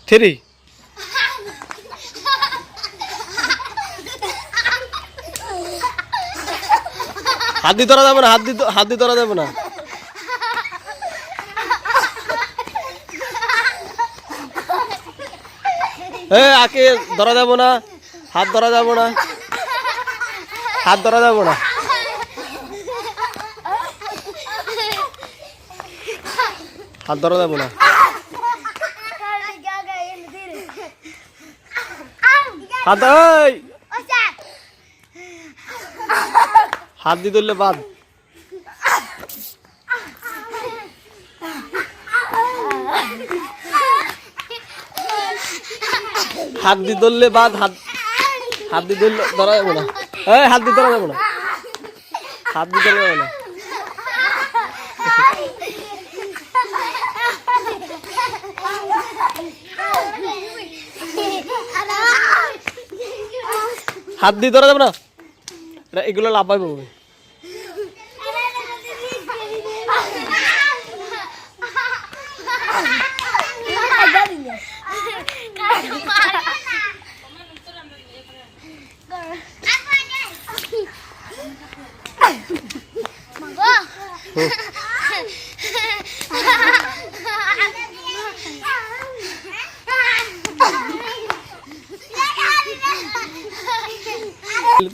3 হাত দিয়ে ধরা যাবে না, হাত দিয়ে ধরা যাবে না। আকে ধরা যাবো না, হাত ধরা যাবো না, হাত ধরা যাবো না। হাত ধরা যাবো না। হাত হাত দিয়ে ধরলে বাদ। হাত দিয়ে ধরলে বাদ, হাত দিয়ে ধরলে ধরা যাবো না। হাত দিয়ে ধরা যাবো না, হাত দিয়ে ধরা যাবো না। হাত দিয়ে ধরা যাবে না, এগুলো লাভ পাইব।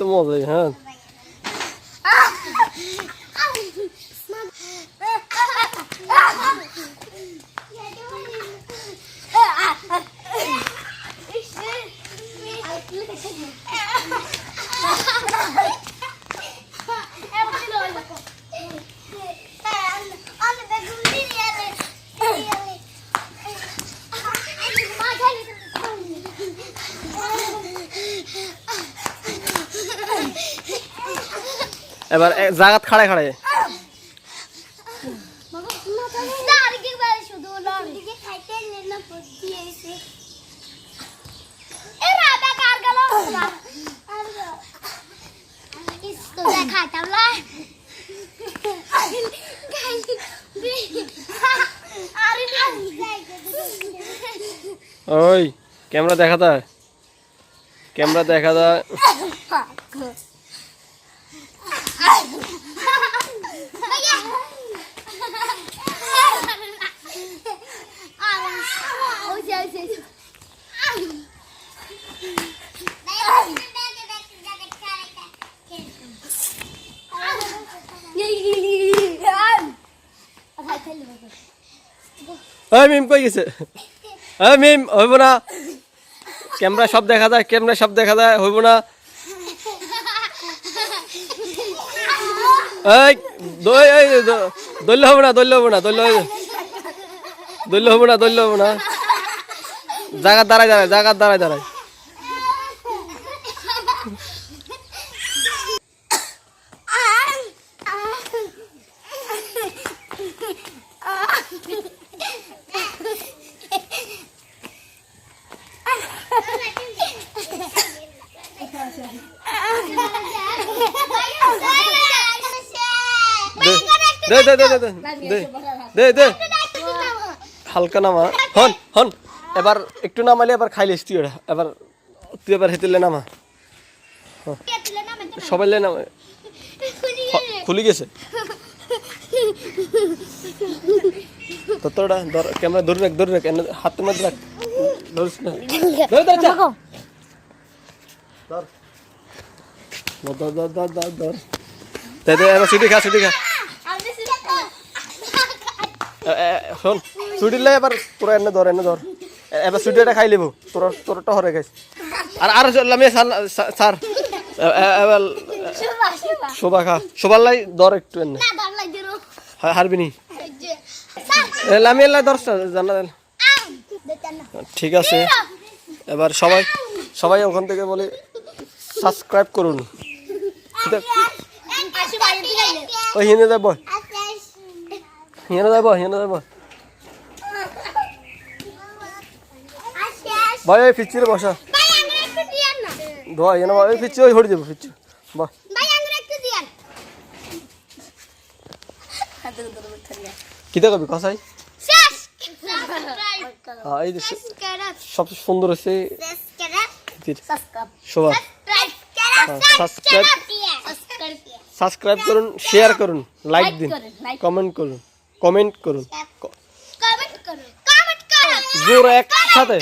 তো মজাই। হ্যাঁ এবার জাগাত খাড়ায় খাড়ায় ওই ক্যামেরা দেখা যায়, ক্যামেরা দেখা যায়। মিম কই গেছে? মিম হইব না, ক্যামেরা সব দেখা যায়, ক্যামেরা সব দেখা যায়, হইব না। দৈল্য হবো না, দৈল্য হবো না, দৈল্য হবো না, দৈল্য হবো না। জাগার দাঁড়ায় দাঁড়ায়, জাগার দাঁড়ায় দাঁড়ায়। হালকা নামা। হন হন এবার একটু নামালে এবার খাইলিস তুই। এবার তুই এবার হেতিলে নামা, সবাই নামা। খুলে গেছে তোরা। ধর ক্যামেরা ধরে রাখ, ধরে রাখ, হাতের মধ্যে রাখ, ধরিস না। ধর ধর ধর ধর ধর ধর। এবার ছুটি খা, ছুটি খা। শোন ছুটি লাই এবার তোরা এনে ধর, এনে ধর। এবার ছুটিটা খাই লিব, তোরটা হরে খাইস। আর আমি স্যার এবার শোভা খা, শোভার লাই ধর একটু এনে। হারবি নি লামি এলাই ধর, জানা। ঠিক আছে, এবার সবাই সবাই ওখান থেকে বলে সাবস্ক্রাইব করুন। ওই হিনে যাব, হিনে যাব, হিনে যাব ভাই। ওই ফিচিরে বসা ধোয়া এনে ওই ফিচি, ওই হরে যাবো ফিচি। বাহ কিতা কবি কসাই হ্যাঁ এই যে সবচেয়ে সুন্দর হচ্ছে সবার সাবস্ক্রাইব করুন, শেয়ার করুন, লাইক দিন, কমেন্ট করুন, জোর একসাথে